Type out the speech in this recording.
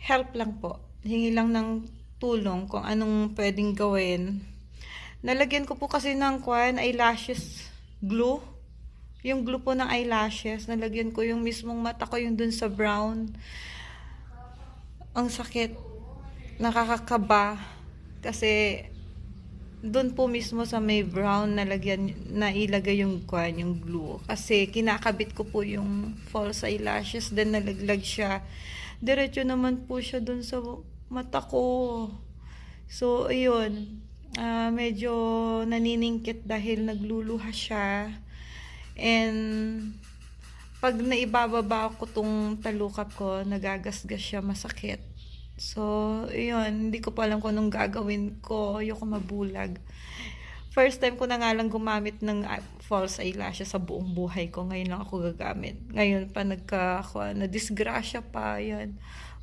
help lang po. Hingi lang ng tulong kung anong pwedeng gawin. Nalagyan ko po kasi ng eyelashes glue. Yung glue po ng eyelashes, nalagyan ko yung mismong mata ko, yung dun sa brown. Ang sakit. Nakakakaba. Kasi doon po mismo sa may brown nailagay yung glue. Kasi kinakabit ko po yung false eyelashes, then nalaglag siya. Diretso naman po siya doon sa mata ko. So, ayun. Medyo naniningkit dahil nagluluha siya. And pag naibababa ko tong talukap ko, nagagasgas siya, masakit. So, yun, hindi ko pa alam kung anong gagawin ko. Ayoko mabulag. First time ko na nga lang gumamit ng false eyelashes sa buong buhay ko. Ngayon lang ako gagamit. Ngayon pa na disgrasya pa, yan.